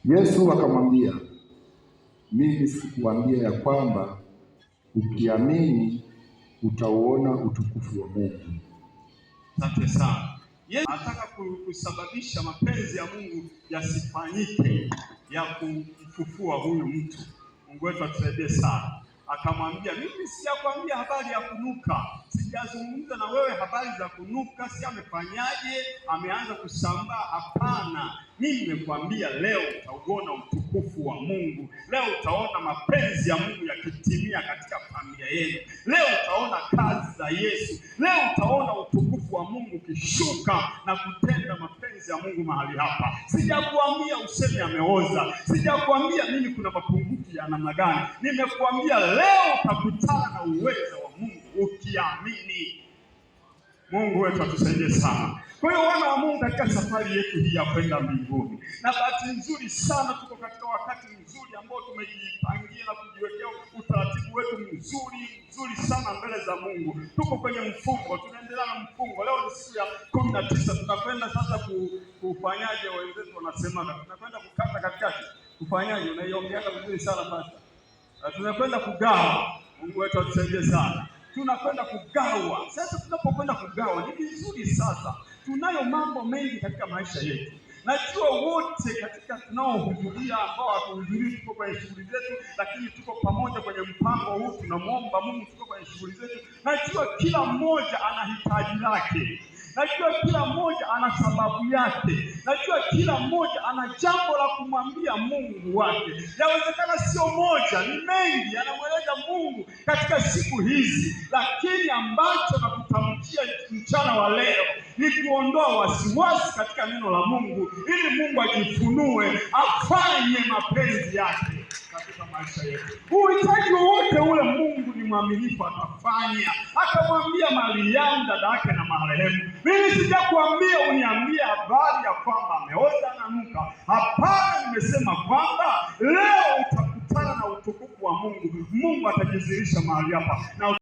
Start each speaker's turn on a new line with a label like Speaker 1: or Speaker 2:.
Speaker 1: Yesu akamwambia, mimi sikuambia ya kwamba ukiamini utauona utukufu wa Mungu?
Speaker 2: Asante sana. Yesu anataka kusababisha mapenzi ya Mungu yasifanyike ya kumfufua huyu mtu. Mungu wetu atusaidie sana. Akamwambia, mimi sijakwambia habari ya kunuka, sijazungumza na wewe habari za kunuka, si amefanyaje, ameanza kusambaa. Hapana, mimi nimekwambia leo utauona utukufu wa Mungu. Leo utaona mapenzi ya Mungu yakitimia katika familia yenu. Leo utaona kazi za Yesu. Leo utaona utukufu wa Mungu ukishuka na kutenda mapenzi ya Mungu mahali hapa. Sijakwambia useme ameoza, sijakwambia mimi kuna mapungufu ya namna gani. Nimekuambia leo utakutana na uwezo wa Mungu ukiamini. Mungu wetu atusaidie sana. Kwa hiyo wana wa Mungu, katika safari yetu hii ya kwenda mbinguni, na bahati nzuri sana tuko katika wakati mzuri ambao tumejipangia na kujiwekea utaratibu wetu mzuri sana mbele za Mungu. Tuko kwenye mfungo, tunaendelea na mfungo. Leo ni siku ya 19, tunakwenda sasa kufanyaje? Wenzetu wanasema tunakwenda kukata katikati. Kufanyaje? Unaiongeaga vizuri sana basi. Tunakwenda kugawa. Mungu wetu atusaidie sana. Tunakwenda kugawa. Sasa tunapokwenda kugawa ni vizuri. Sasa tunayo mambo mengi katika maisha yetu. Najua wote katika tunaohudhuria, ambao hatuhudhurii, tuko kwenye shughuli zetu, lakini tuko pamoja kwenye mpango huu, tunamwomba Mungu, tuko kwenye shughuli zetu. Najua kila mmoja ana hitaji lake. Najua kila mmoja ana sababu yake. Najua kila mmoja ana jambo la kumwambia Mungu wake. Yawezekana sio moja, ni mengi anamweleza Mungu katika siku hizi, lakini ambacho nakutamkia mchana wa leo ni kuondoa wasiwasi katika neno la Mungu, ili Mungu ajifunue, afanye mapenzi yake katika maisha yetu. Uhitaji wote ule Mungu ni mwaminifu, atafanya. Akamwambia Mariamu dada yake na marehemu, mimi sijakwambia uniambie habari ya kwamba ameoza na nuka. Hapana, nimesema kwamba leo utakutana na utukufu wa Mungu. Mungu atajidhihirisha mahali hapa na